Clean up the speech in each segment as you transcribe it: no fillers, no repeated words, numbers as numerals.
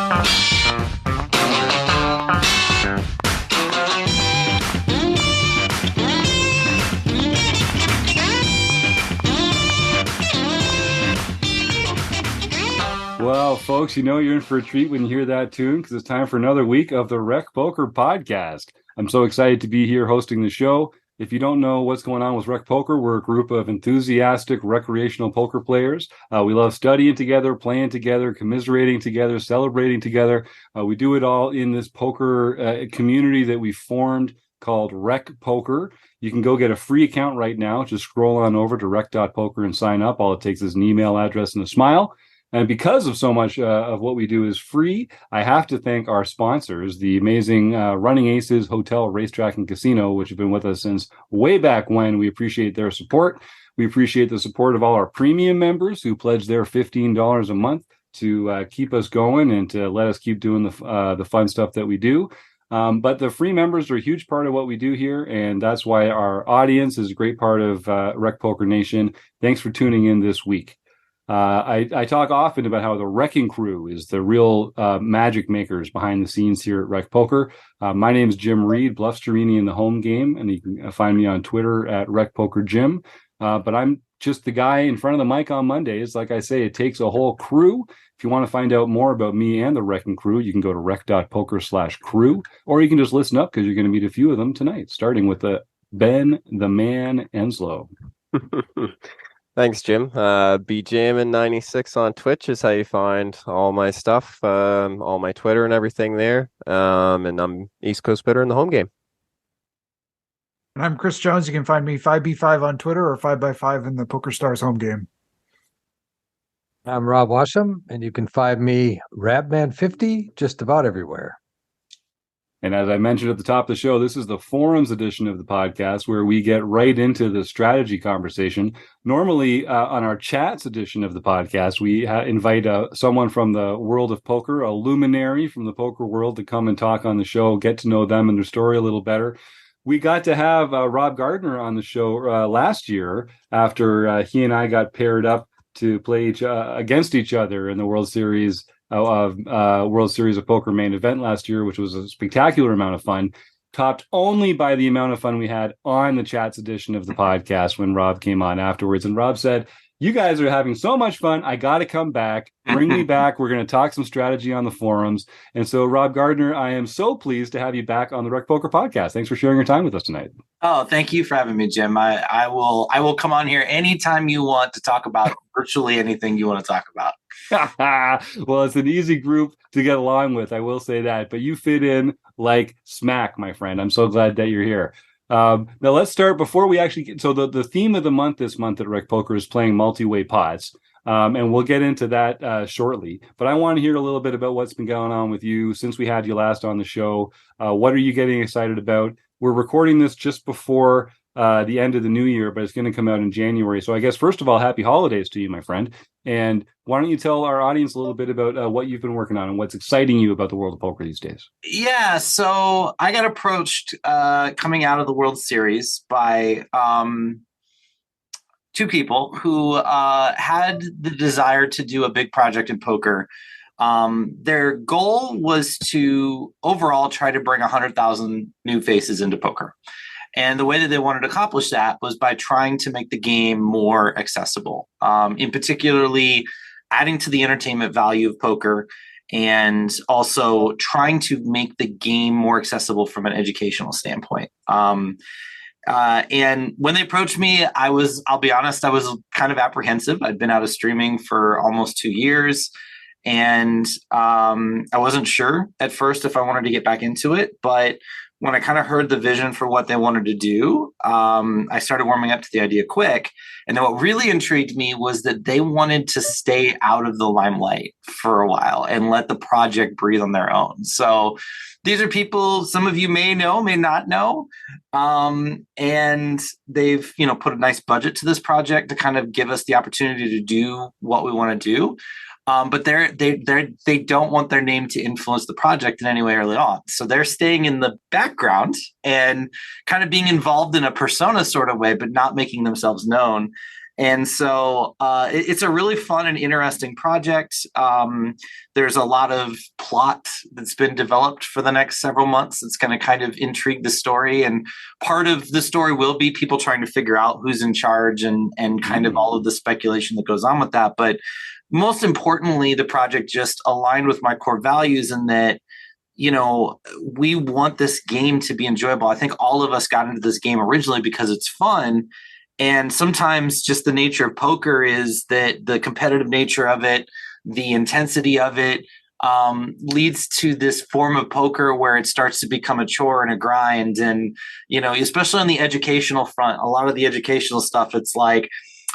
Well, folks, you know you're in for a treat when you hear that tune because it's time for another week of the Rec Poker Podcast. I'm so excited to be here hosting the show. If you don't know what's going on with Rec Poker, we're a group of enthusiastic recreational poker players. We love studying together, playing together, commiserating together, celebrating together. We do it all in this poker community that we formed called Rec Poker. You can go get a free account right now. Just scroll on over to rec.poker and sign up. All it takes is an email address and a smile. And because of so much of what we do is free, I have to thank our sponsors, the amazing Running Aces Hotel, Racetrack, and Casino, which have been with us since way back when. We appreciate their support. We appreciate the support of all our premium members who pledge their $15 a month to keep us going and to let us keep doing the fun stuff that we do. But the free members are a huge part of what we do here, and that's why our audience is a great part of Rec Poker Nation. Thanks for tuning in this week. I talk often about how the Wrecking Crew is the real magic makers behind the scenes here at Rec Poker. My name is Jim Reed, Bluffsterini in the home game, and you can find me on Twitter at Rec Poker Jim. But I'm just the guy in front of the mic on Mondays. Like I say, it takes a whole crew. If you want to find out more about me and the Wrecking Crew, you can go to rec.poker/crew, or you can just listen up because you're going to meet a few of them tonight, starting with Ben the Man Enslow. Thanks, Jim. BJamin96 on Twitch is how you find all my stuff, all my Twitter and everything there. And I'm East Coast Bitter in the home game. And I'm Chris Jones. You can find me 5B5 on Twitter or 5x5 in the Poker Stars home game. I'm Rob Washam, and you can find me Rabman50 just about everywhere. And as I mentioned at the top of the show, this is the forums edition of the podcast where we get right into the strategy conversation. Normally, on our chats edition of the podcast, we invite someone from the world of poker, a luminary from the poker world, to come and talk on the show, get to know them and their story a little better. We got to have Rob Gardner on the show last year after he and I got paired up to play against each other in the World Series of Poker main event last year, which was a spectacular amount of fun, topped only by the amount of fun we had on the chats edition of the podcast when Rob came on afterwards. And Rob said, "You guys are having so much fun. I got to come back. Bring me back. We're going to talk some strategy on the forums." And so, Rob Gardner, I am so pleased to have you back on the Rec Poker Podcast. Thanks for sharing your time with us tonight. Oh, thank you for having me, Jim. I will come on here anytime you want to talk about virtually anything you want to talk about. Well, it's an easy group to get along with, I will say that. But you fit in like smack, my friend. I'm so glad that you're here. Now let's start before we actually get, so the theme of the month this month at Rec Poker is playing multi-way pots. And we'll get into that shortly. But I want to hear a little bit about what's been going on with you since we had you last on the show. What are you getting excited about? We're recording this just before the end of the new year, but it's going to come out in January. So I guess, first of all, happy holidays to you, my friend. And why don't you tell our audience a little bit about what you've been working on and what's exciting you about the world of poker these days? Yeah, so I got approached coming out of the World Series by two people who had the desire to do a big project in poker. Their goal was to overall try to bring 100,000 new faces into poker. And the way that they wanted to accomplish that was by trying to make the game more accessible, in particularly adding to the entertainment value of poker and also trying to make the game more accessible from an educational standpoint. And when they approached me, I'll be honest, I was kind of apprehensive. I'd been out of streaming for almost 2 years. And I wasn't sure at first if I wanted to get back into it, but when I kind of heard the vision for what they wanted to do, I started warming up to the idea quick. And then what really intrigued me was that they wanted to stay out of the limelight for a while and let the project breathe on their own. So these are people some of you may know, may not know. And they've, put a nice budget to this project to kind of give us the opportunity to do what we want to do. But they don't want their name to influence the project in any way early on. So they're staying in the background and kind of being involved in a persona sort of way, but not making themselves known. And so it's a really fun and interesting project. There's a lot of plot that's been developed for the next several months that's going to kind of intrigue the story. And part of the story will be people trying to figure out who's in charge and kind of all of the speculation that goes on with that. But most importantly, the project just aligned with my core values in that, you know, we want this game to be enjoyable. I think all of us got into this game originally because it's fun. And sometimes just the nature of poker is that the competitive nature of it, the intensity of it, leads to this form of poker where it starts to become a chore and a grind. And, you know, especially on the educational front, a lot of the educational stuff, it's like,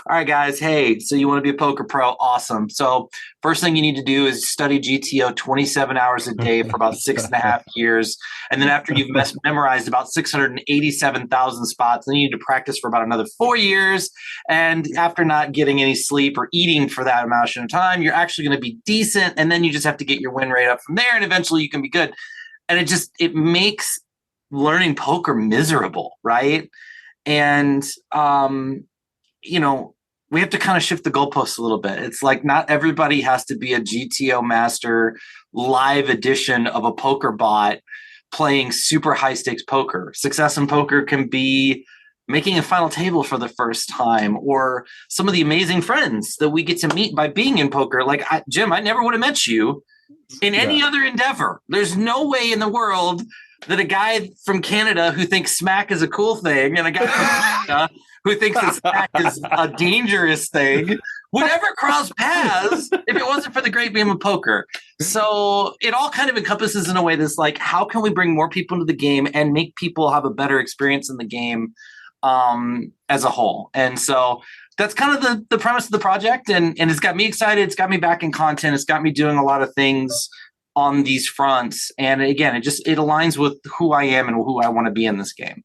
all right, guys, hey, so you want to be a poker pro? Awesome. So first thing you need to do is study GTO 27 hours a day for about 6.5 years. And then after you've memorized about 687,000 spots, then you need to practice for about another 4 years. And after not getting any sleep or eating for that amount of time, you're actually going to be decent. And then you just have to get your win rate up from there. And eventually you can be good. And it makes learning poker miserable, right? And, you know, we have to kind of shift the goalposts a little bit. It's like not everybody has to be a GTO master live edition of a poker bot playing super high stakes poker. Success in poker can be making a final table for the first time, or some of the amazing friends that we get to meet by being in poker. Like Jim, I never would have met you in any other endeavor. There's no way in the world that a guy from Canada who thinks smack is a cool thing and a guy from Canada who thinks that smack is a dangerous thing would ever cross paths if it wasn't for the great game of poker. So it all kind of encompasses in a way that's like, how can we bring more people into the game and make people have a better experience in the game as a whole? And so that's kind of the premise of the project. And it's got me excited. It's got me back in content. It's got me doing a lot of things on these fronts. And again, it aligns with who I am and who I want to be in this game.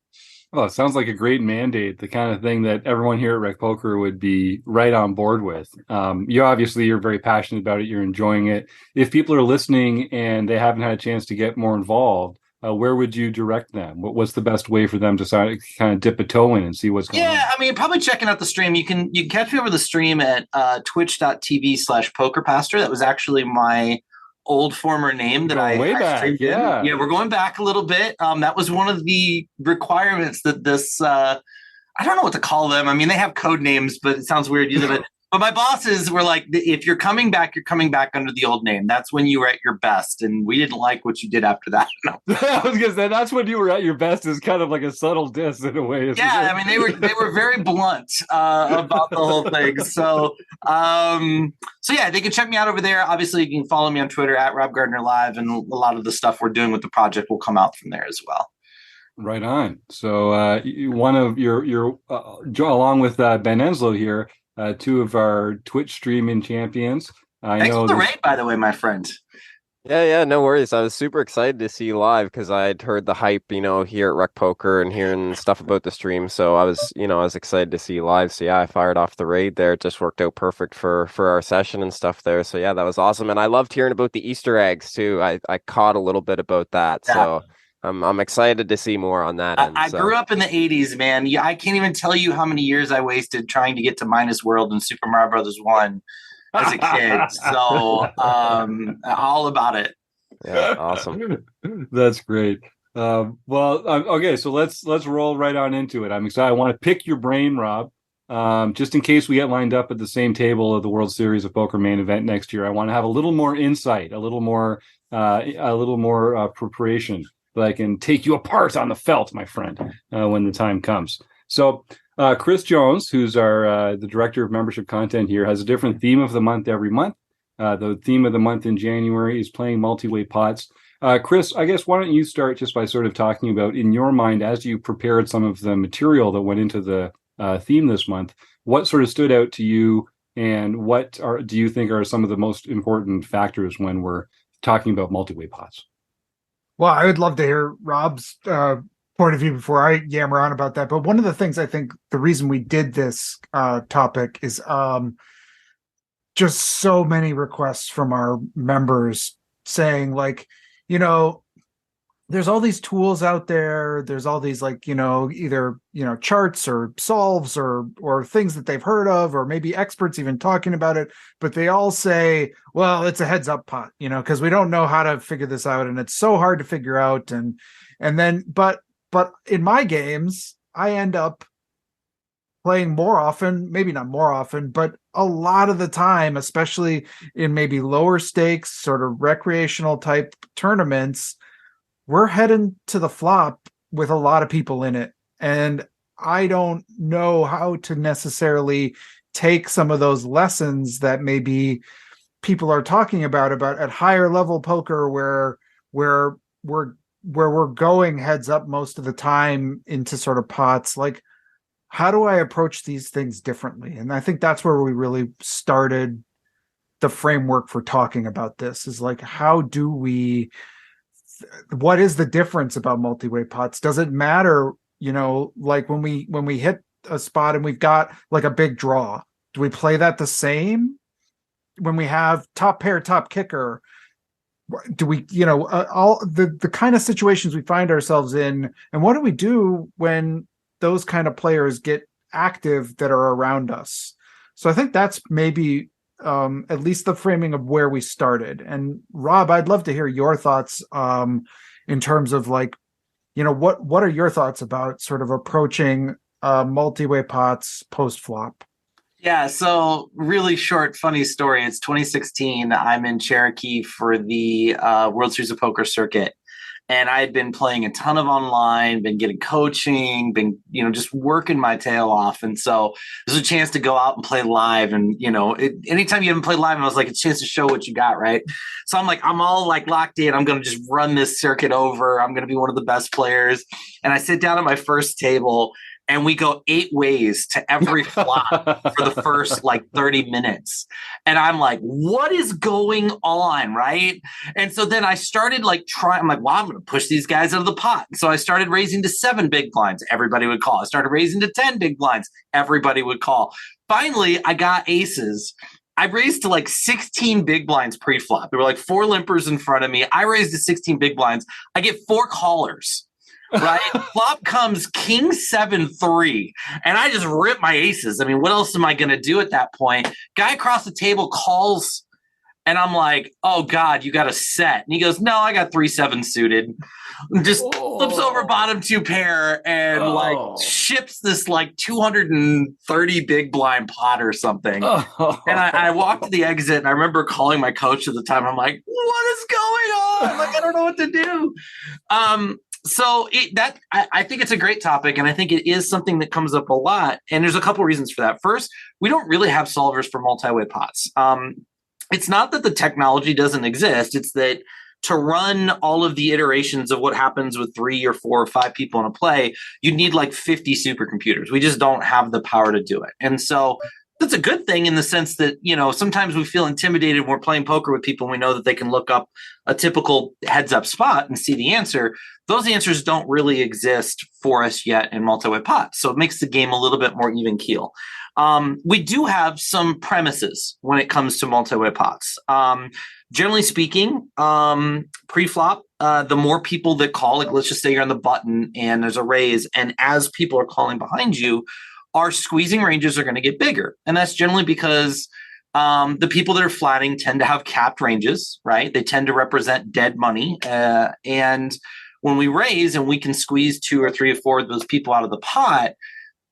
Well, it sounds like a great mandate, the kind of thing that everyone here at Rec Poker would be right on board with. You're very passionate about it. You're enjoying it. If people are listening and they haven't had a chance to get more involved, where would you direct them? What's the best way for them to kind of dip a toe in and see what's going on? Yeah, I mean, probably checking out the stream. You can catch me over the stream at twitch.tv/pokerpastor. That was actually my old former name that I streamed in. Yeah, we're going back a little bit. That was one of the requirements that this I don't know what to call them. I mean, they have code names, but it sounds weird using it. But my bosses were like, if you're coming back under the old name. That's when you were at your best. And we didn't like what you did after that. I was going to say, that's when you were at your best is kind of like a subtle diss in a way. Yeah, I mean, they were very blunt about the whole thing. So yeah, they can check me out over there. Obviously, you can follow me on Twitter at Rob Gardner Live. And a lot of the stuff we're doing with the project will come out from there as well. Right on. So one of your along with Ben Enslow here, two of our Twitch streaming champions. Thanks for the raid, by the way, my friend. Yeah, no worries. I was super excited to see you live because I'd heard the hype, here at Rec Poker and hearing stuff about the stream. So I was excited to see you live. So yeah, I fired off the raid there. It just worked out perfect for our session and stuff there. So yeah, that was awesome. And I loved hearing about the Easter eggs too. I caught a little bit about that. Yeah. So I'm excited to see more on that end. I grew up in the 80s, man. Yeah, I can't even tell you how many years I wasted trying to get to Minus World and Super Mario Brothers 1 as a kid. So all about it. Yeah, awesome. That's great. Okay, so let's roll right on into it. I'm excited. I want to pick your brain, Rob. Just in case we get lined up at the same table of the World Series of Poker main event next year, I want to have a little more insight, a little more preparation. But I can take you apart on the felt, my friend, when the time comes. So Chris Jones, who's the director of membership content here, has a different theme of the month every month. The theme of the month in January is playing multi-way pots. Chris, I guess why don't you start just by sort of talking about, in your mind, as you prepared some of the material that went into the theme this month, what sort of stood out to you, and what do you think are some of the most important factors when we're talking about multi-way pots? Well, I would love to hear Rob's point of view before I yammer on about that. But one of the things I think the reason we did this topic is just so many requests from our members saying, like, there's all these tools out there. There's all these like, either, charts or solves or things that they've heard of, or maybe experts even talking about it, but they all say, well, it's a heads up pot, because we don't know how to figure this out and it's so hard to figure out. And then, but in my games, I end up playing more often, maybe not more often, but a lot of the time, especially in maybe lower stakes, sort of recreational type tournaments, we're heading to the flop with a lot of people in it. And I don't know how to necessarily take some of those lessons that maybe people are talking about at higher level poker where we're going heads up most of the time into sort of pots. Like, how do I approach these things differently? And I think that's where we really started the framework for talking about this, is like, what is the difference about multi-way pots? Does it matter, like when we hit a spot and we've got like a big draw, do we play that the same? When we have top pair, top kicker, do we, all the kind of situations we find ourselves in, and what do we do when those kind of players get active that are around us? So I think that's maybe at least the framing of where we started. And Rob, I'd love to hear your thoughts in terms of like, what are your thoughts about sort of approaching multi-way pots post flop? Yeah, so really short, funny story. It's 2016. I'm in Cherokee for the World Series of Poker circuit. And I had been playing a ton of online, been getting coaching, been, just working my tail off. And so there's a chance to go out and play live. And, anytime you haven't played live, and I was like, a chance to show what you got, right? So I'm all like locked in. I'm going to just run this circuit over. I'm going to be one of the best players. And I sit down at my first table, and we go 8 ways to every flop for the first like 30 minutes. And I'm like, what is going on, right? And so then I started like I'm like, well, I'm going to push these guys out of the pot. So I started raising to 7 big blinds. Everybody would call. I started raising to 10 big blinds. Everybody would call. Finally, I got aces. I raised to like 16 big blinds pre-flop. There were like 4 limpers in front of me. I raised to 16 big blinds. I get 4 callers. Right? Flop comes king 7-3, and I just rip my aces. I mean, what else am I going to do at that point? Guy across the table calls, and I'm like, oh, God, you got a set. And he goes, no, I got 3-7 suited. Just flips over bottom 2 pair and like ships this like 230 big blind pot or something. And I walked to the exit, and I remember calling my coach at the time. I'm like, what is going on? Like, I don't know what to do. So I think it's a great topic, and I think it is something that comes up a lot. And there's a couple reasons for that. First, we don't really have solvers for multi-way pots. It's not that the technology doesn't exist. It's that to run all of the iterations of what happens with 3 or 4 or 5 people in a play, you need like 50 supercomputers. We just don't have the power to do it. And so that's a good thing in the sense that, sometimes we feel intimidated when we're playing poker with people and we know that they can look up a typical heads up spot and see the answer. Those answers don't really exist for us yet in multi-way pots. So it makes the game a little bit more even keel. We do have some premises when it comes to multi-way pots. Generally speaking, pre-flop, the more people that call, like let's just say you're on the button and there's a raise, and as people are calling behind you, our squeezing ranges are going to get bigger. And that's generally because the people that are flatting tend to have capped ranges, right? They tend to represent dead money. And when we raise and we can squeeze 2 or 3 or 4 of those people out of the pot,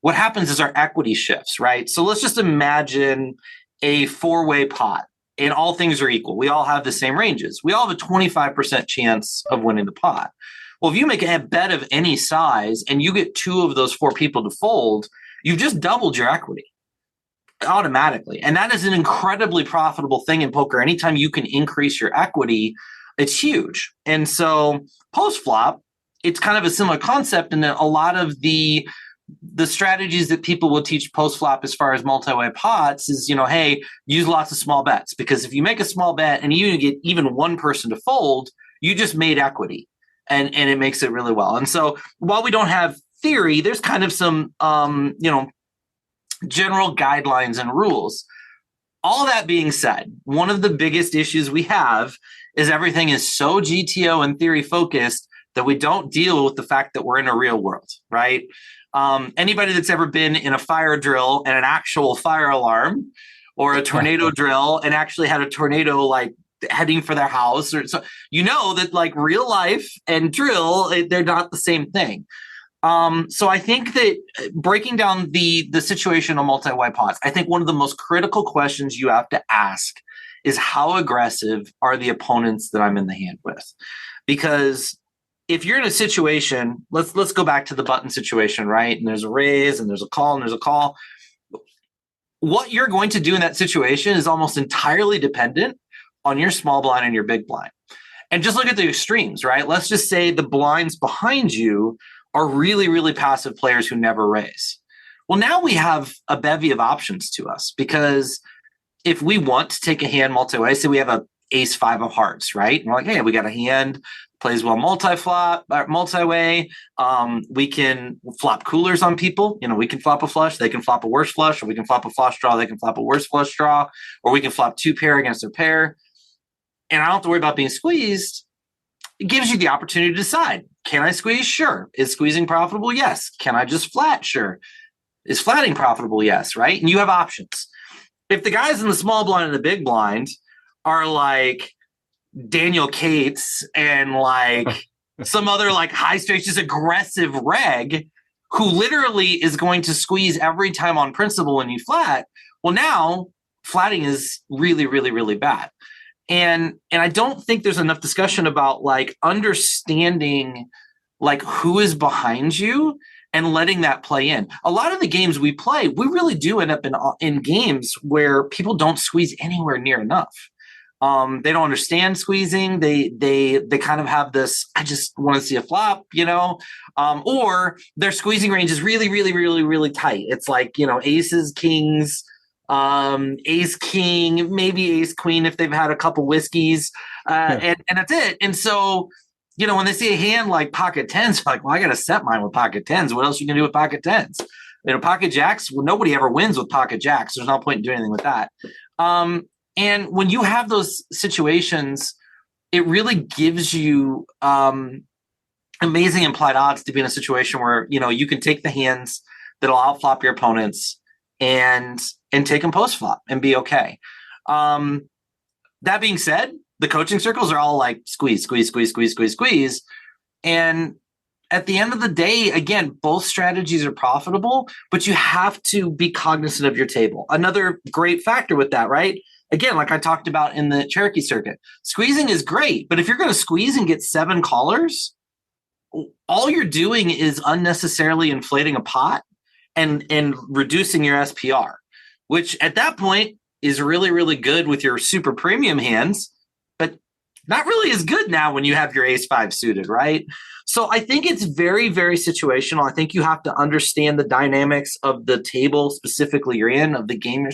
what happens is our equity shifts, right? So let's just imagine a 4-way pot and all things are equal. We all have the same ranges. We all have a 25% chance of winning the pot. Well, if you make a bet of any size and you get 2 of those 4 people to fold, you've just doubled your equity automatically. And that is an incredibly profitable thing in poker. Anytime you can increase your equity, it's huge. And so post-flop, it's kind of a similar concept in that a lot of the strategies that people will teach post-flop as far as multi-way pots is, hey, use lots of small bets. Because if you make a small bet and you get even one person to fold, you just made equity. And it makes it really well. And so while we don't have theory, there's kind of some, general guidelines and rules. All that being said, one of the biggest issues we have is everything is so GTO and theory focused that we don't deal with the fact that we're in a real world, right? Anybody that's ever been in a fire drill and an actual fire alarm, or a tornado drill and actually had a tornado like heading for their house, or so, you know that like real life and drill, they're not the same thing. So I think that breaking down the situation on multi-way pots, I think one of the most critical questions you have to ask is how aggressive are the opponents that I'm in the hand with? Because if you're in a situation, let's go back to the button situation, right? And there's a raise and there's a call and there's a call. What you're going to do in that situation is almost entirely dependent on your small blind and your big blind. And just look at the extremes, right? Let's just say the blinds behind you are really, really passive players who never raise. Well, now we have a bevy of options to us, because if we want to take a hand multi-way, say we have a ace five of hearts, right? And we're like, hey, we got a hand, plays well multi-way. We can flop coolers on people. You know, we can flop a flush, they can flop a worse flush, or we can flop a flush draw, they can flop a worse flush draw, or we can flop two pair against their pair. And I don't have to worry about being squeezed. It gives you the opportunity to decide. Can I squeeze? Sure. Is squeezing profitable? Yes. Can I just flat? Sure. Is flatting profitable? Yes. Right. And you have options. If the guys in the small blind and the big blind are like Daniel Cates and like some other like high stakes, just aggressive reg who literally is going to squeeze every time on principle when you flat, well, now flatting is really, really, really bad. And I don't think there's enough discussion about like understanding like who is behind you and letting that play in. A lot of the games we play, we really do end up in games where people don't squeeze anywhere near enough. They don't understand squeezing. They kind of have this, I just want to see a flop, you know, or their squeezing range is really, really, really, really tight. It's like, you know, aces, kings, ace king, maybe ace queen if they've had a couple whiskeys, and that's it. And so, you know, when they see a hand like pocket tens, like, well, I got to set mine with pocket tens. What else are you gonna do with pocket tens? You know, pocket jacks. Well, nobody ever wins with pocket jacks. There's no point in doing anything with that. And when you have those situations, it really gives you amazing implied odds to be in a situation where, you know, you can take the hands that'll outflop your opponents and take them post flop and be okay. That being said, the coaching circles are all like squeeze, squeeze, squeeze, squeeze, squeeze, squeeze. And at the end of the day, again, both strategies are profitable, but you have to be cognizant of your table. Another great factor with that, right? Again, like I talked about in the Cherokee circuit, squeezing is great, but if you're going to squeeze and get 7 callers, all you're doing is unnecessarily inflating a pot and reducing your SPR, which at that point is really, really good with your super premium hands, but not really as good now when you have your ace 5 suited, right? So I think it's very, very situational. I think you have to understand the dynamics of the table specifically you're in, of the game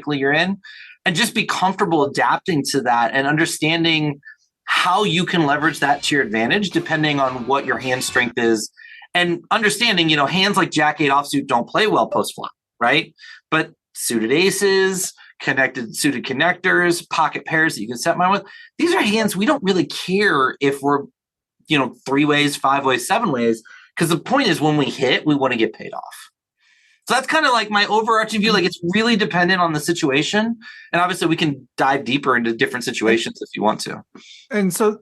you're in, and just be comfortable adapting to that and understanding how you can leverage that to your advantage depending on what your hand strength is. And understanding, you know, hands like Jack 8 offsuit don't play well post flop, right? But suited aces, suited connectors, pocket pairs that you can set mine with, these are hands we don't really care if we're, you know, 3 ways, 5 ways, 7 ways, because the point is when we hit, we want to get paid off. So that's kind of like my overarching view. Like, it's really dependent on the situation. And obviously we can dive deeper into different situations if you want to. And so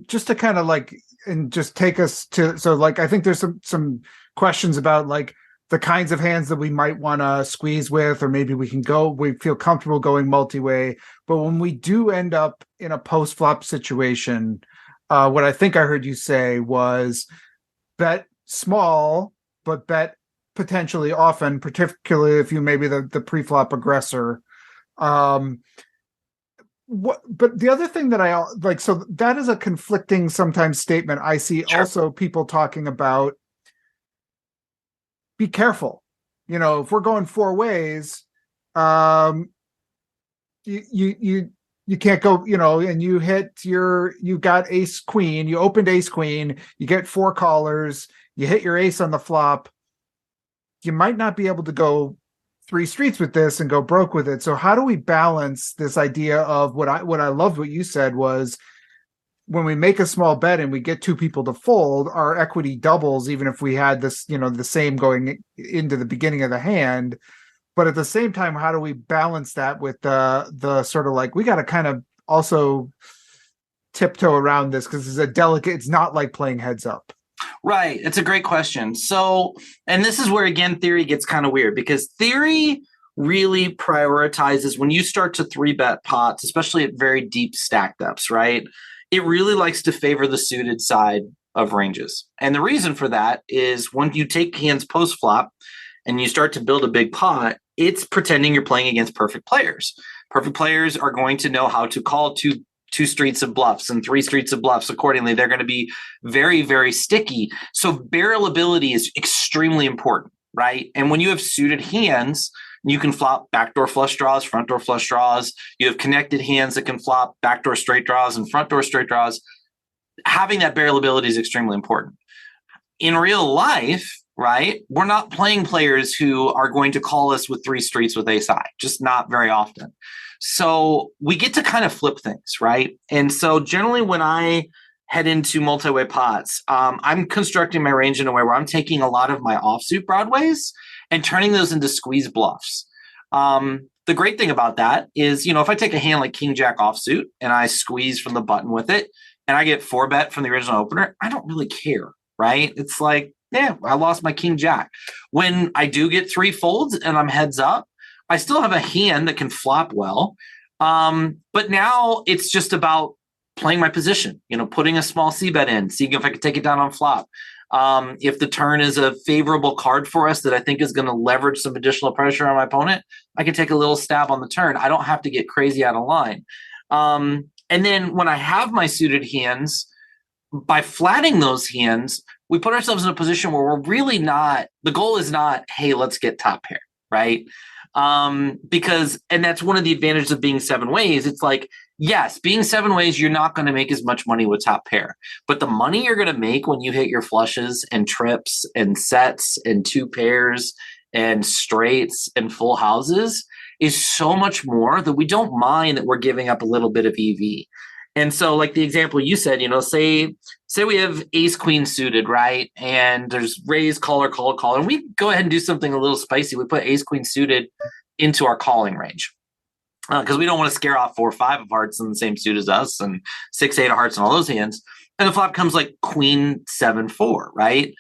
just to kind of like, and just take us to, so like, I think there's some questions about like the kinds of hands that we might want to squeeze with, or maybe we feel comfortable going multi-way. But when we do end up in a post-flop situation, what I think I heard you say was bet small, but bet potentially often, particularly if you maybe the pre-flop aggressor. But the other thing that I like, so that is a conflicting sometimes statement. I see also people talking about, be careful. You know, if we're going 4 ways, you can't go, you know, and you got ace queen, you opened ace queen, you get 4 callers, you hit your ace on the flop. You might not be able to go 3 streets with this and go broke with it. So how do we balance this idea of what I loved what you said was when we make a small bet and we get two people to fold, our equity doubles, even if we had this, the same going into the beginning of the hand. But at the same time, how do we balance that with the sort of like, we got to kind of also tiptoe around this because it's not like playing heads up. Right. It's a great question. So, and this is where, again, theory gets kind of weird because theory really prioritizes when you start to 3-bet pots, especially at very deep stack depths, right? It really likes to favor the suited side of ranges. And the reason for that is when you take hands post flop and you start to build a big pot, it's pretending you're playing against perfect players. Perfect players are going to know how to call two streets of bluffs and 3 streets of bluffs accordingly. They're going to be very, very sticky. So barrel ability is extremely important, right? And when you have suited hands, you can flop backdoor flush draws, front door flush draws. You have connected hands that can flop backdoor straight draws and front door straight draws. Having that barrel ability is extremely important. In real life, right, we're not playing players who are going to call us with 3 streets with ace high, just not very often. So we get to kind of flip things, right? And so generally when I head into multi-way pots, I'm constructing my range in a way where I'm taking a lot of my offsuit broadways and turning those into squeeze bluffs. The great thing about that is, if I take a hand like King Jack offsuit and I squeeze from the button with it and I get 4-bet from the original opener, I don't really care, right? It's like, yeah, I lost my King Jack. When I do get 3 folds and I'm heads up, I still have a hand that can flop well. But now it's just about playing my position, putting a small c-bet in, seeing if I can take it down on flop. If the turn is a favorable card for us that I think is going to leverage some additional pressure on my opponent, I can take a little stab on the turn. I don't have to get crazy out of line. And then when I have my suited hands, by flatting those hands, we put ourselves in a position where we're really not, the goal is not, hey, let's get top pair, right? Because, and that's one of the advantages of being 7 ways. It's like, yes, being 7 ways, you're not going to make as much money with top pair, but the money you're going to make when you hit your flushes and trips and sets and 2 pairs and straights and full houses is so much more that we don't mind that we're giving up a little bit of EV. And so like the example you said, say we have ace queen suited, right? And there's raise, caller, call, call. And we go ahead and do something a little spicy. We put ace queen suited into our calling range because we don't want to scare off 4 or 5 of hearts in the same suit as us and 6, 8 of hearts and all those hands. And the flop comes like queen 7, 4, right?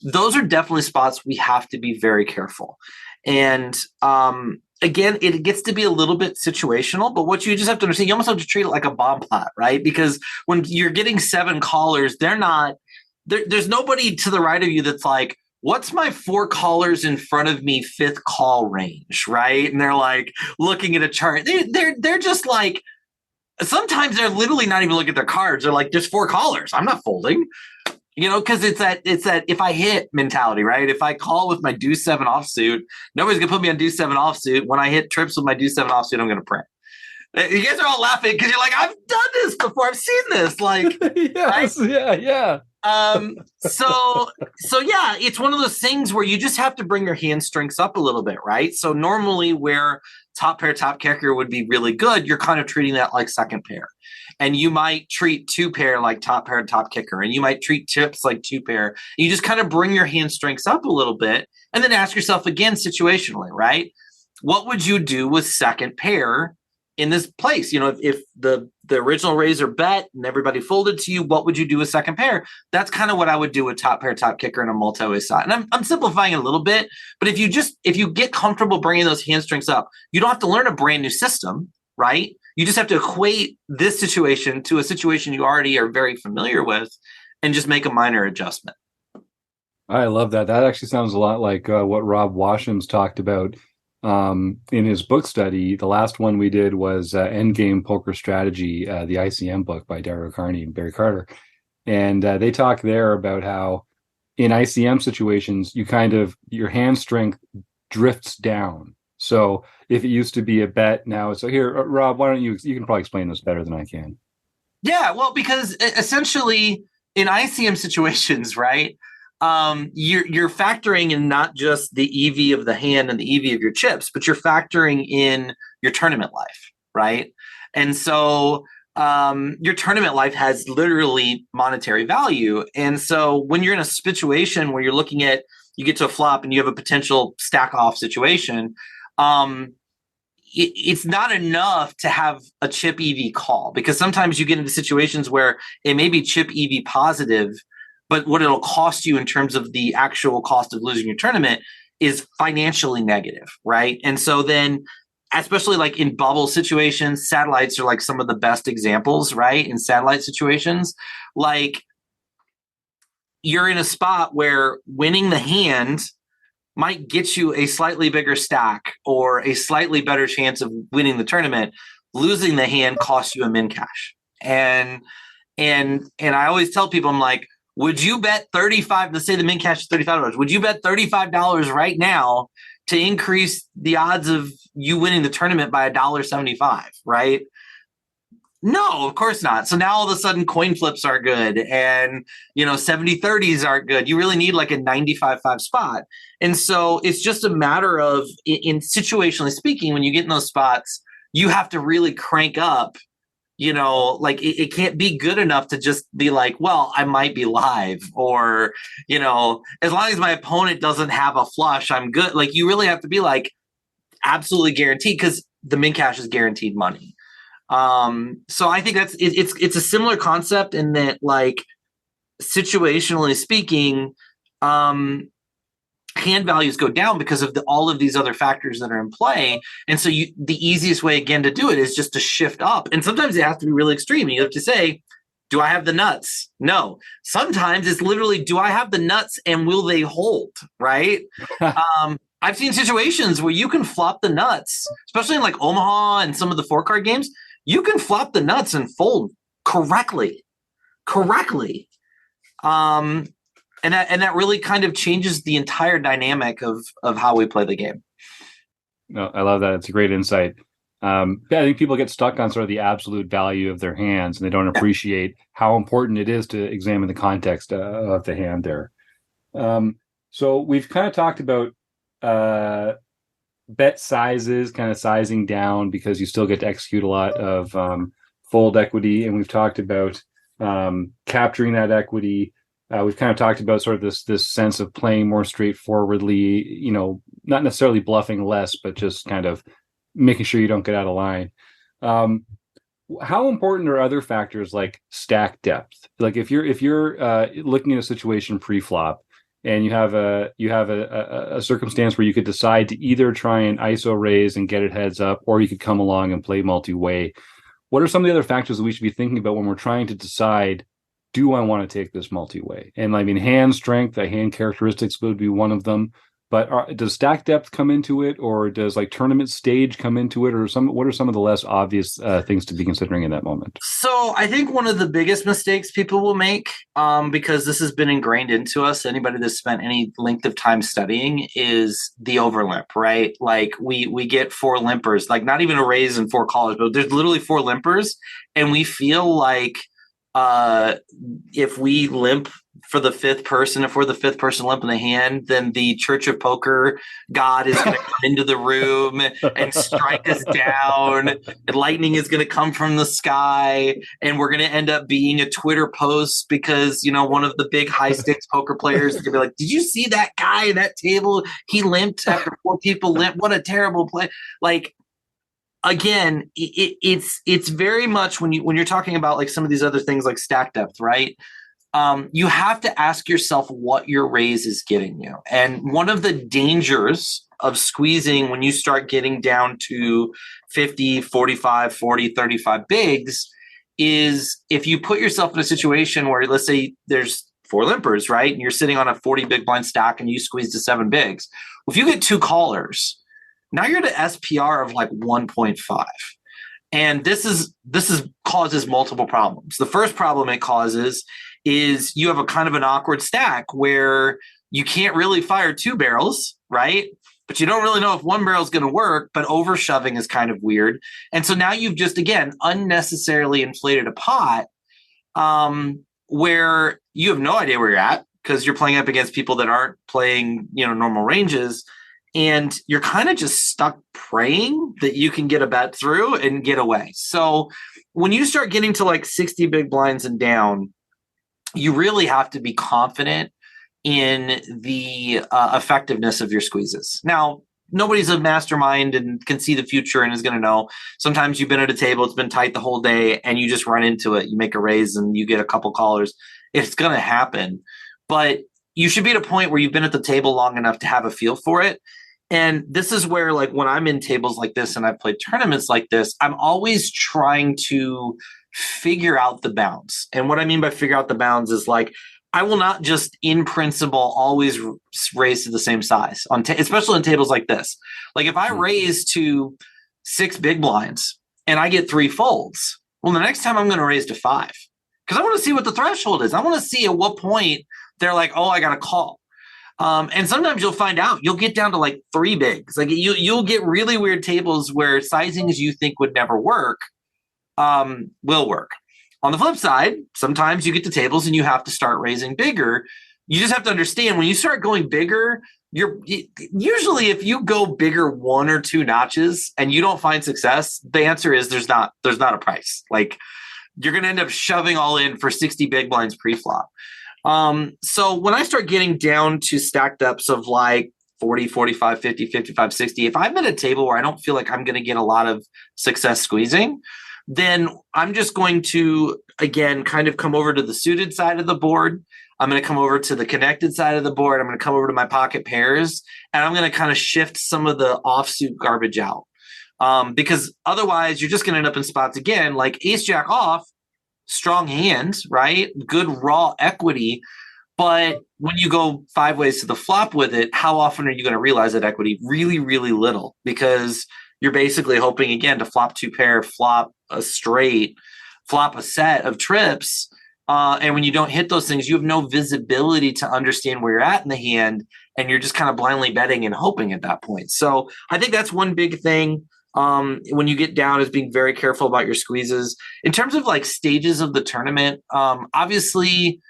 Those are definitely spots we have to be very careful. And again, it gets to be a little bit situational, but what you just have to understand, you almost have to treat it like a bomb pot, right? Because when you're getting 7 callers, there's nobody to the right of you that's like, what's my 4 callers in front of me 5th call range, right? And they're like looking at a chart. They're just like, sometimes they're literally not even looking at their cards. They're like, there's 4 callers. I'm not folding. Because it's that if I hit mentality, right? If I call with my deuce 7 offsuit, nobody's gonna put me on deuce 7 offsuit. When I hit trips with my deuce 7 offsuit, I'm gonna print. You guys are all laughing because you're like, I've done this before. I've seen this. Like, yes, right? Yeah. So yeah, it's one of those things where you just have to bring your hand strengths up a little bit, right? So normally where top pair, top kicker would be really good, you're kind of treating that like second pair. And you might treat 2 pair like top pair and top kicker. And you might treat chips like 2 pair. You just kind of bring your hand strengths up a little bit and then ask yourself again situationally, right? What would you do with second pair in this place? If the original raiser bet and everybody folded to you, what would you do with second pair? That's kind of what I would do with top pair, top kicker, and a multi-way side. And I'm simplifying it a little bit, but if you get comfortable bringing those hand strengths up, you don't have to learn a brand new system, right? You just have to equate this situation to a situation you already are very familiar with and just make a minor adjustment. I love that. That actually sounds a lot like what Rob Washam's talked about in his book study. The last one we did was Endgame Poker Strategy, the ICM book by Daryl Carney and Barry Carter. And they talk there about how in ICM situations, your hand strength drifts down. So if it used to be a bet, now it's here, Rob, why don't you can probably explain this better than I can. Yeah, well, because essentially in ICM situations, right, you're factoring in not just the EV of the hand and the EV of your chips, but you're factoring in your tournament life, right? And so your tournament life has literally monetary value. And so when you're in a situation where you're looking at, you get to a flop and you have a potential stack off situation, it's not enough to have a chip EV call, because sometimes you get into situations where it may be chip EV positive, but what it'll cost you in terms of the actual cost of losing your tournament is financially negative, right? And so then, especially like in bubble situations, satellites are like some of the best examples, right? In satellite situations, like you're in a spot where winning the hand might get you a slightly bigger stack or a slightly better chance of winning the tournament. Losing the hand costs you a min cash. And I always tell people, I'm like, would you bet 35, let's say the min cash is $35. Would you bet $35 right now to increase the odds of you winning the tournament by $1.75, right? No, of course not. So now all of a sudden coin flips are good and, 70-30s aren't good. You really need like a 95-5 spot. And so it's just a matter of, in situationally speaking, when you get in those spots, you have to really crank up, like it can't be good enough to just be like, well, I might be live, or, as long as my opponent doesn't have a flush, I'm good. Like you really have to be like absolutely guaranteed, because the min cash is guaranteed money. So I think it's a similar concept in that, like, situationally speaking, hand values go down because of all of these other factors that are in play. And so the easiest way again to do it is just to shift up. And sometimes it has to be really extreme. You have to say, do I have the nuts? No. Sometimes it's literally, do I have the nuts and will they hold? Right. I've seen situations where you can flop the nuts, especially in like Omaha and some of the 4-card games. You can flop the nuts and fold correctly. And that really kind of changes the entire dynamic of how we play the game. No, I love that. It's a great insight. I think people get stuck on sort of the absolute value of their hands, and they don't appreciate how important it is to examine the context of the hand there. So we've kind of talked about bet sizes, kind of sizing down because you still get to execute a lot of fold equity. And we've talked about capturing that equity. We've kind of talked about sort of this sense of playing more straightforwardly, not necessarily bluffing less, but just kind of making sure you don't get out of line. How important are other factors like stack depth? Like if you're looking at a situation pre-flop, and you have a circumstance where you could decide to either try and ISO raise and get it heads up, or you could come along and play multi-way. What are some of the other factors that we should be thinking about when we're trying to decide, do I want to take this multi-way? And I mean, hand strength, hand characteristics would be one of them. But does stack depth come into it, or does like tournament stage come into it, or what are some of the less obvious things to be considering in that moment? So I think one of the biggest mistakes people will make, because this has been ingrained into us, anybody that's spent any length of time studying, is the overlimp, right? Like we get 4 limpers, like not even a raise and 4 callers, but there's literally 4 limpers, and we feel like if we limp for the 5th person, if we're the 5th person limping the hand, then the Church of Poker God is going to come into the room and strike us down, and lightning is going to come from the sky, and we're going to end up being a Twitter post because, one of the big high stakes poker players is going to be like, did you see that guy at that table? He limped after 4 people limped. What a terrible play. Like, again, it's very much when you're talking about like some of these other things like stack depth, right? You have to ask yourself what your raise is giving you. And one of the dangers of squeezing when you start getting down to 50, 45, 40, 35 bigs is if you put yourself in a situation where, let's say there's 4 limpers, right? And you're sitting on a 40 big blind stack and you squeeze to 7 bigs. If you get 2 callers, now you're at an SPR of like 1.5. And this causes multiple problems. The first problem it causes is you have a kind of an awkward stack where you can't really fire 2 barrels, right? But you don't really know if 1 barrel is going to work, but over shoving is kind of weird. And so now you've just, again, unnecessarily inflated a pot where you have no idea where you're at because you're playing up against people that aren't playing, normal ranges. and you're kind of just stuck praying that you can get a bet through and get away. So when you start getting to like 60 big blinds and down, you really have to be confident in the effectiveness of your squeezes. Now, nobody's a mastermind and can see the future and is going to know. Sometimes you've been at a table, it's been tight the whole day, and you just run into it. You make a raise and you get a couple callers. It's going to happen. But you should be at a point where you've been at the table long enough to have a feel for it. And this is where, like, when I'm in tables like this and I've played tournaments like this, I'm always trying to figure out the bounds. And what I mean by figure out the bounds is, like, I will not just in principle always raise to the same size especially on tables like this. Like, if I raise to 6 big blinds and I get 3 folds, well, the next time I'm going to raise to 5 because I want to see what the threshold is. I want to see at what point they're like, oh, I got to call. And sometimes you'll find out you'll get down to like 3 bigs. Like you'll get really weird tables where sizings you think would never work will work. On the flip side, sometimes you get to tables and you have to start raising bigger. You just have to understand when you start going bigger, usually if you go bigger 1 or 2 notches and you don't find success, the answer is there's not a price. Like, you're going to end up shoving all in for 60 big blinds pre-flop. So when I start getting down to stacked ups of like 40, 45, 50, 55, 60, if I'm at a table where I don't feel like I'm going to get a lot of success squeezing, then I'm just going to, again, kind of come over to the suited side of the board. I'm going to come over to the connected side of the board. I'm going to come over to my pocket pairs, and I'm going to kind of shift some of the offsuit garbage out. Because otherwise you're just going to end up in spots again, like ace jack off, strong hand, right? Good raw equity. But when you go 5 ways to the flop with it, how often are you going to realize that equity? Really, really little, because you're basically hoping, again, to flop 2 pair, flop a straight, flop a set of trips. And when you don't hit those things, you have no visibility to understand where you're at in the hand. And you're just kind of blindly betting and hoping at that point. So I think that's one big thing. When you get down, is being very careful about your squeezes. In terms of like stages of the tournament, obviously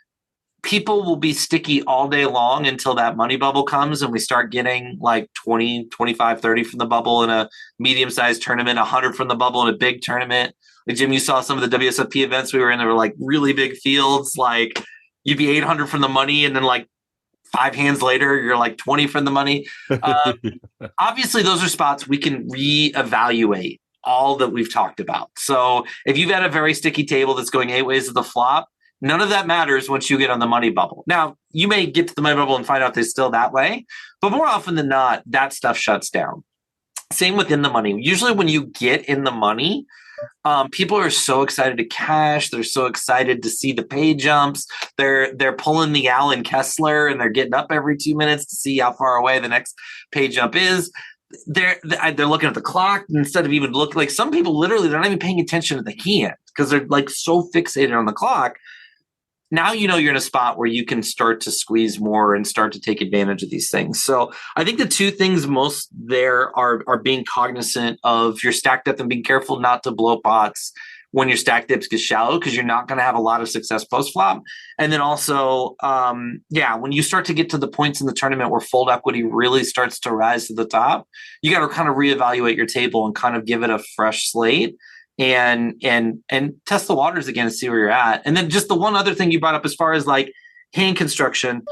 people will be sticky all day long until that money bubble comes and we start getting like 20, 25, 30 from the bubble in a medium-sized tournament, 100 from the bubble in a big tournament. Like, Jim, you saw some of the WSOP events we were in, there were like really big fields, like you'd be 800 from the money and then like 5 hands later, you're like 20 from the money. Obviously, those are spots we can reevaluate all that we've talked about. So if you've had a very sticky table that's going 8 ways to the flop, none of that matters once you get on the money bubble. Now, you may get to the money bubble and find out they're still that way, but more often than not, that stuff shuts down. Same within the money. Usually when you get in the money, people are so excited to cash. They're so excited to see the pay jumps. They're pulling the Alan Kessler and they're getting up every 2 minutes to see how far away the next pay jump is. They're looking at the clock instead of even looking. Like, some people literally, they're not even paying attention to the hand because they're like so fixated on the clock. Now you know you're in a spot where you can start to squeeze more and start to take advantage of these things. So I think the 2 things most there are being cognizant of your stack depth and being careful not to blow pots when your stack depth gets shallow, because you're not going to have a lot of success post flop. And then also, when you start to get to the points in the tournament where fold equity really starts to rise to the top, you got to kind of reevaluate your table and kind of give it a fresh slate. And test the waters again and see where you're at. And then just the one other thing you brought up as far as like hand construction,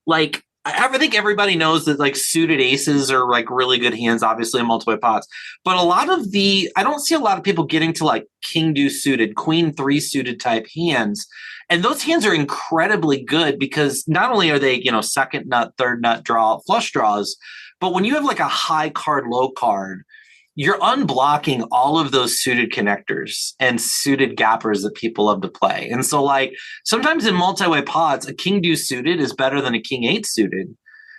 like I think everybody knows that like suited aces are like really good hands, obviously in multiple pots. But I don't see a lot of people getting to like king deuce suited, queen 3 suited type hands. And those hands are incredibly good because not only are they, second nut, third nut draw, flush draws, but when you have like a high card, low card, you're unblocking all of those suited connectors and suited gappers that people love to play. And so like sometimes in multi-way pots, a king deuce suited is better than a king 8 suited,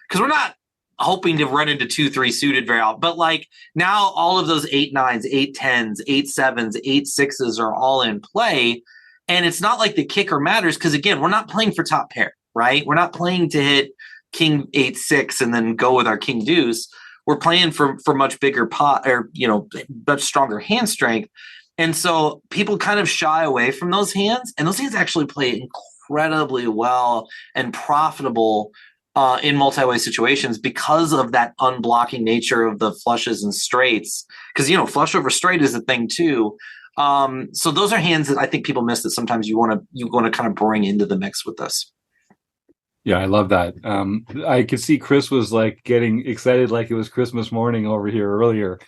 because we're not hoping to run into 2-3 suited very often. But like now all of those 8-9s, 8-10s, 8-7s, 8-6s are all in play. And it's not like the kicker matters because, again, we're not playing for top pair, right? We're not playing to hit king 8-6 and then go with our king deuce. We're playing for much bigger pot, or much stronger hand strength. And so people kind of shy away from those hands, and those hands actually play incredibly well and profitable in multi-way situations because of that unblocking nature of the flushes and straights. Because, flush over straight is a thing too. So those are hands that I think people miss that sometimes you want to kind of bring into the mix with this. Yeah, I love that. I could see Chris was like getting excited like it was Christmas morning over here earlier.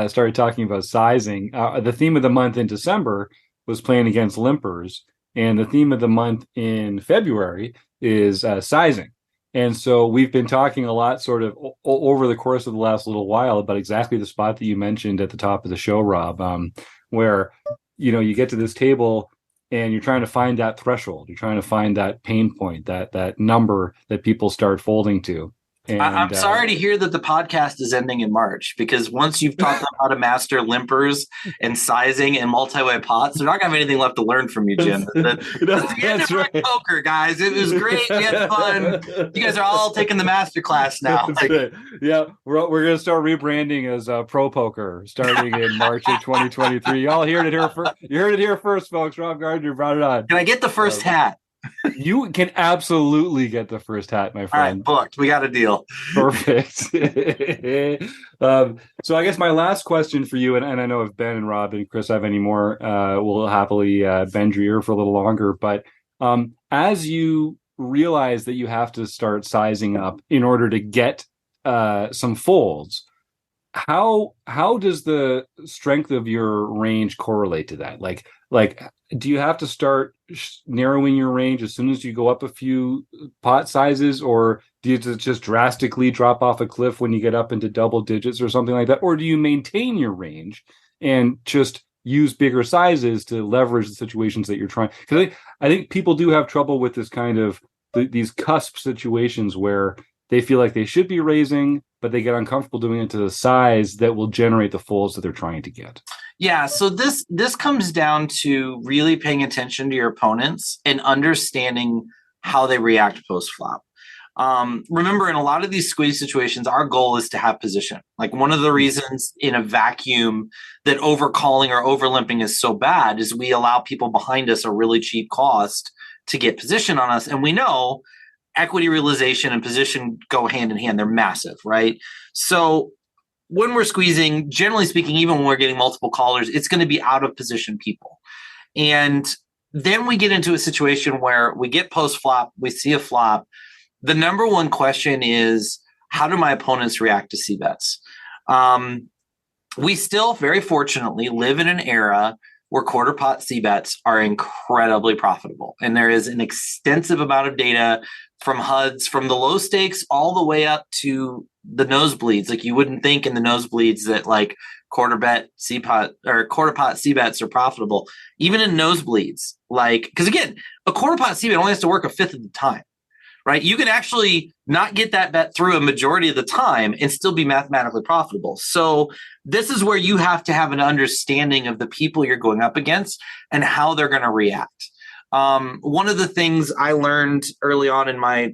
Started talking about sizing. The theme of the month in December was playing against limpers, and the theme of the month in February is sizing. And so we've been talking a lot sort of over the course of the last little while about exactly the spot that you mentioned at the top of the show, Rob, where, you get to this table and you're trying to find that threshold. You're trying to find that pain point, that number that people start folding to. And I'm sorry to hear that the podcast is ending in March, because once you've taught them how to master limpers and sizing and multi-way pots, they're not going to have anything left to learn from you, Jim. That's the end of Rec Poker, guys. It was great. We had fun. You guys are all taking the master class now. Yeah, we're going to start rebranding as Pro Poker starting in March of 2023. Y'all heard it here first. You heard it here first, folks. Rob Gardner brought it on. Can I get the first hat? You can absolutely get the first hat, my friend. All right, booked. We got a deal. Perfect. So I guess my last question for you, and I know if Ben and Rob and Chris have any more, we'll happily bend your ear for a little longer. But as you realize that you have to start sizing up in order to get some folds, how does the strength of your range correlate to that? Like, do you have to start narrowing your range as soon as you go up a few pot sizes, or do you just drastically drop off a cliff when you get up into double digits or something like that? Or do you maintain your range and just use bigger sizes to leverage the situations that you're trying? Because I think people do have trouble with this kind of these cusp situations where they feel like they should be raising, but they get uncomfortable doing it to the size that will generate the folds that they're trying to get. Yeah, so this comes down to really paying attention to your opponents and understanding how they react post-flop. Remember, in a lot of these squeeze situations, our goal is to have position. Like, one of the reasons in a vacuum that overcalling or overlimping is so bad is we allow people behind us a really cheap cost to get position on us. And we know equity realization and position go hand in hand. They're massive, right? So when we're squeezing, generally speaking, even when we're getting multiple callers, it's going to be out of position people. And then we get into a situation where we get post flop, we see a flop. The number one question is, how do my opponents react to C-bets? We still, very fortunately, live in an era where quarter pot C-bets are incredibly profitable. And there is an extensive amount of data from HUDs, from the low stakes all the way up to the nosebleeds. Like, you wouldn't think in the nosebleeds that like quarter pot C-bets are profitable. Even in nosebleeds, like, because again, a quarter pot C-bet only has to work a fifth of the time, right? You can actually not get that bet through a majority of the time and still be mathematically profitable. So this is where you have to have an understanding of the people you're going up against and how they're going to react. One of the things I learned early on in my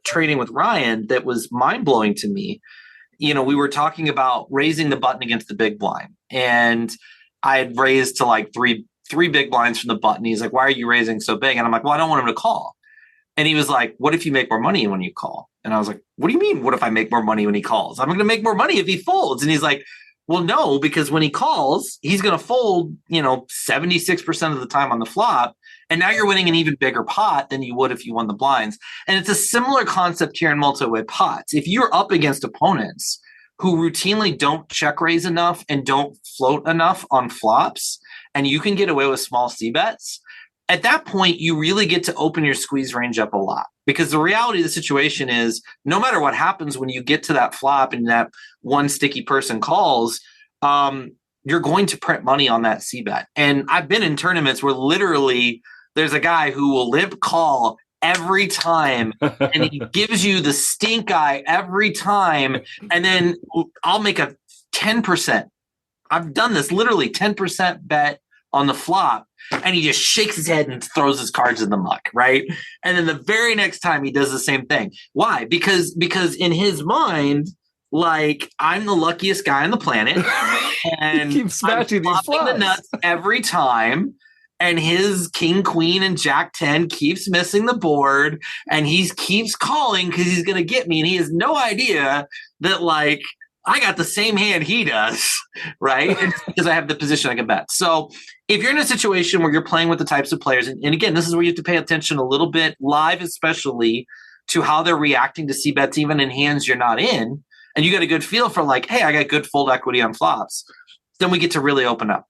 training with Ryan that was mind-blowing to me, we were talking about raising the button against the big blind, and I had raised to like three big blinds from the button. He's like, "Why are you raising so big?" And I'm like, "Well, I don't want him to call." And he was like, "What if you make more money when you call?" And I was like, "What do you mean, what if I make more money when he calls? I'm going to make more money if he folds." And he's like, "Well, no, because when he calls, he's going to fold, 76% of the time on the flop. And now you're winning an even bigger pot than you would if you won the blinds." And it's a similar concept here in multi-way pots. If you're up against opponents who routinely don't check raise enough and don't float enough on flops, and you can get away with small C-bets, at that point, you really get to open your squeeze range up a lot, because the reality of the situation is, no matter what happens when you get to that flop and that one sticky person calls, you're going to print money on that C-bet. And I've been in tournaments where literally there's a guy who will limp call every time, and he gives you the stink eye every time. And then I'll make a 10%. I've done this, literally 10% bet on the flop, and he just shakes his head and throws his cards in the muck, right? And then the very next time he does the same thing. Why? Because in his mind, like, I'm the luckiest guy on the planet, and he keeps smashing I'm these flops the nuts every time. and his king, queen, and jack 10 keeps missing the board, and he keeps calling because he's going to get me, and he has no idea that, like, I got the same hand he does, right? And because I have the position I can bet. So if you're in a situation where you're playing with the types of players, and again, this is where you have to pay attention a little bit, live especially, to how they're reacting to C-bets, even in hands you're not in, and you get a good feel for, like, hey, I got good fold equity on flops, then we get to really open up.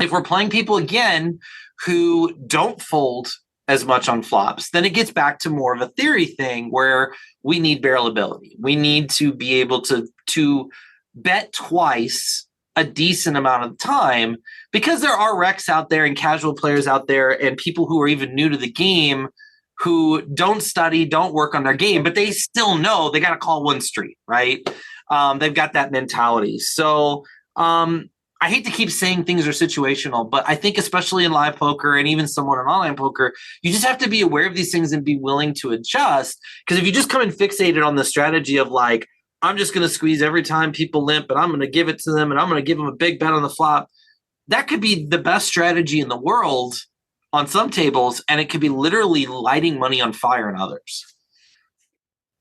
If we're playing people, again, who don't fold as much on flops, then it gets back to more of a theory thing where we need barrel ability. We need to be able to bet twice a decent amount of time, because there are wrecks out there and casual players out there and people who are even new to the game who don't study, don't work on their game, but they still know they got to call one street, right? They've got that mentality. So I hate to keep saying things are situational, but I think especially in live poker and even somewhat in online poker, you just have to be aware of these things and be willing to adjust. Because if you just come and fixated on the strategy of, like, I'm just going to squeeze every time people limp and I'm going to give it to them and I'm going to give them a big bet on the flop, that could be the best strategy in the world on some tables, and it could be literally lighting money on fire in others.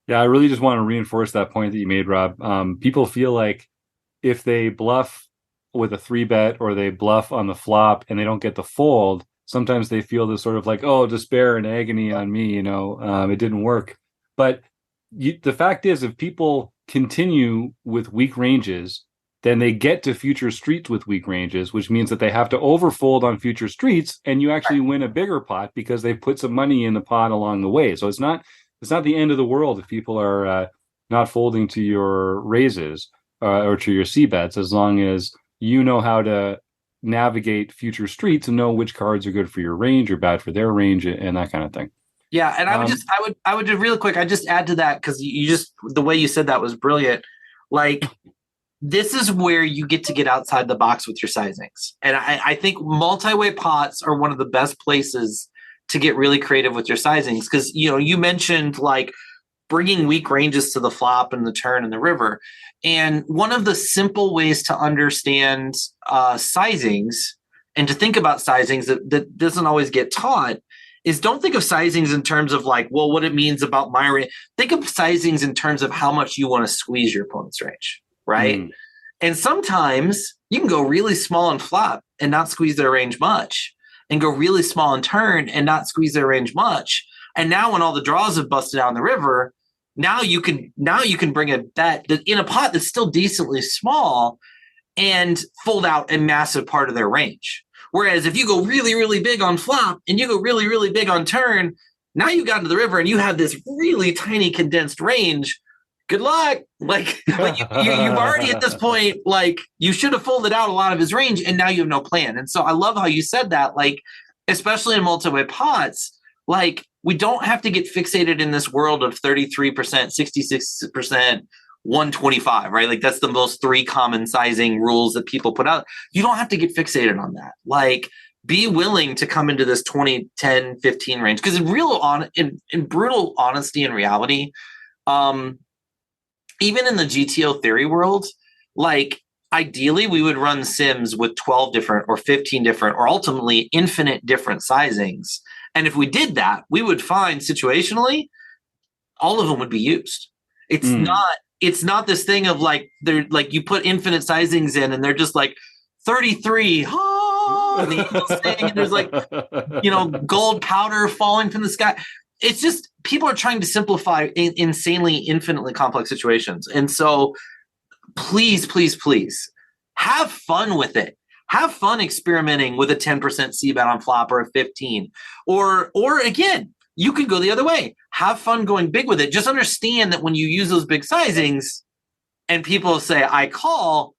Yeah, I really just want to reinforce that point that you made, Rob. People feel like if they bluff with a 3-bet or they bluff on the flop and they don't get the fold, sometimes they feel this sort of like, oh, despair and agony on me, it didn't work. But the fact is, if people continue with weak ranges, then they get to future streets with weak ranges, which means that they have to overfold on future streets, and you actually win a bigger pot because they put some money in the pot along the way. So it's not the end of the world if people are not folding to your raises or to your C-bets, as long as you know how to navigate future streets and know which cards are good for your range or bad for their range and that kind of thing. Yeah, and I would just real quick, I just add to that, because you just, the way you said that was brilliant. Like, this is where you get to get outside the box with your sizings. And I think multi-way pots are one of the best places to get really creative with your sizings. Because, you mentioned, like, bringing weak ranges to the flop and the turn and the river. And one of the simple ways to understand sizings and to think about sizings that doesn't always get taught is, don't think of sizings in terms of, like, well, what it means about my range. Think of sizings in terms of how much you want to squeeze your opponent's range, right? And sometimes you can go really small on flop and not squeeze their range much, and go really small on turn and not squeeze their range much. And now when all the draws have busted out in the river, now you can bring a bet that in a pot that's still decently small and fold out a massive part of their range. Whereas if you go really, really big on flop and you go really, really big on turn, now you got into the river and you have this really tiny condensed range. Good luck. Like you've already at this point, like, you should have folded out a lot of his range and now you have no plan. And so I love how you said that, like, especially in multi-way pots, like, we don't have to get fixated in this world of 33%, 66%, 125, right? Like, that's the most 3 common sizing rules that people put out. You don't have to get fixated on that. Like, be willing to come into this 20, 10, 15 range. Because in brutal honesty and reality, even in the GTO theory world, like, ideally we would run sims with 12 different or 15 different or ultimately infinite different sizings. And if we did that, we would find situationally all of them would be used. It's not this thing of, like, they're like, you put infinite sizings in and they're just like 33, and the angels sing, and there's, like, gold powder falling from the sky. It's just, people are trying to simplify insanely, infinitely complex situations. And so please, please, please have fun with it. Have fun experimenting with a 10% C-bet on flop or a 15. Or again, you could go the other way. Have fun going big with it. Just understand that when you use those big sizings and people say, I call,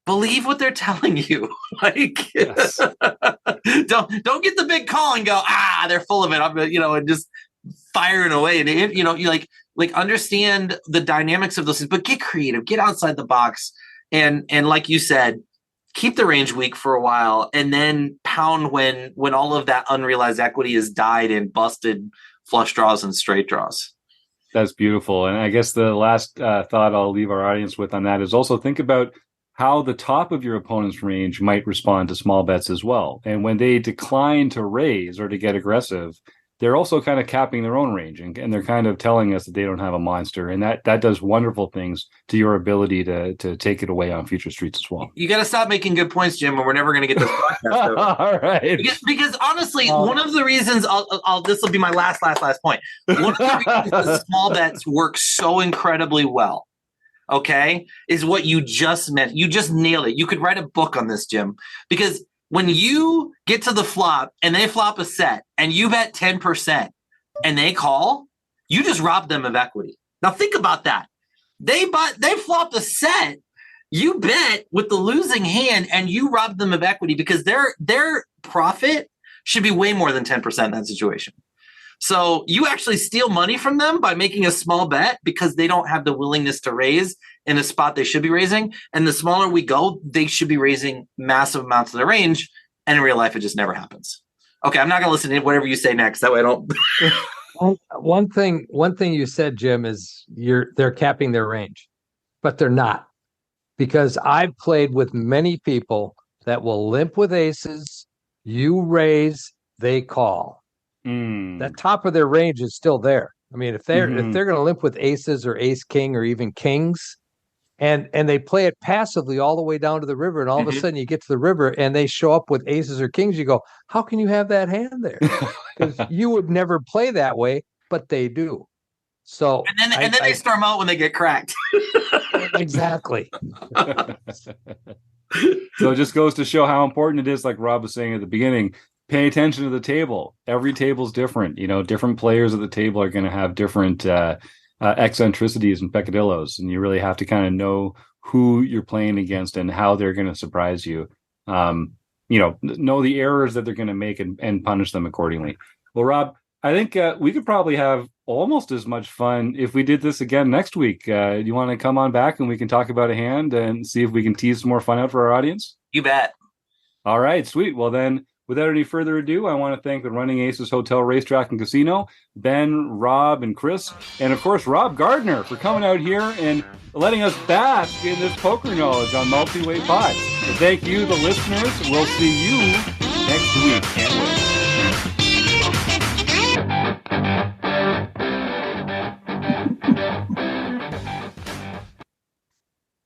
believe what they're telling you. Like, yes. don't get the big call and go, they're full of it. I'm, and just firing away. And you like understand the dynamics of those things, but get creative, get outside the box. And like you said, keep the range weak for a while and then pound when all of that unrealized equity is died in busted flush draws and straight draws. That's beautiful. And I guess the last thought I'll leave our audience with on that is also think about how the top of your opponent's range might respond to small bets as well. And when they decline to raise or to get aggressive, they're also kind of capping their own range, and they're kind of telling us that they don't have a monster, and that does wonderful things to your ability to take it away on future streets as well. You got to stop making good points, Jim, or we're never going to get this podcast over. All right. Because honestly, one of the reasons this will be my last point. One of the reasons the small bets work so incredibly well, okay, is what you just meant. You just nailed it. You could write a book on this, Jim, because when you get to the flop and they flop a set and you bet 10% and they call, you just rob them of equity. Now think about that. They flopped a set. You bet with the losing hand and you rob them of equity because their profit should be way more than 10% in that situation. So you actually steal money from them by making a small bet because they don't have the willingness to raise in a spot they should be raising. And the smaller we go, they should be raising massive amounts of the range. And in real life, it just never happens. Okay, I'm not going to listen to whatever you say next. That way I don't. One thing you said, Jim, is they're capping their range, but they're not, because I've played with many people that will limp with aces. You raise, they call. That top of their range is still there. I mean, if they're going to limp with aces or ace king or even kings, and they play it passively all the way down to the river, and all of a sudden you get to the river and they show up with aces or kings, you go, how can you have that hand there? Because you would never play that way, but they do. So and then they storm out when they get cracked. Exactly. So it just goes to show how important it is, like Rob was saying at the beginning. Pay attention to the table. Every table's different. Different players at the table are going to have different eccentricities and peccadillos, and you really have to kind of know who you're playing against and how they're going to surprise you. Know the errors that they're going to make and punish them accordingly. Well, Rob, I think we could probably have almost as much fun if we did this again next week. Do you want to come on back and we can talk about a hand and see if we can tease some more fun out for our audience? You bet. All right, sweet. Well, then, without any further ado, I want to thank the Running Aces Hotel, Racetrack, and Casino, Ben, Rob, and Chris, and of course, Rob Gardner for coming out here and letting us bask in this poker knowledge on Multi-Way Pod. And thank you, the listeners. We'll see you next week.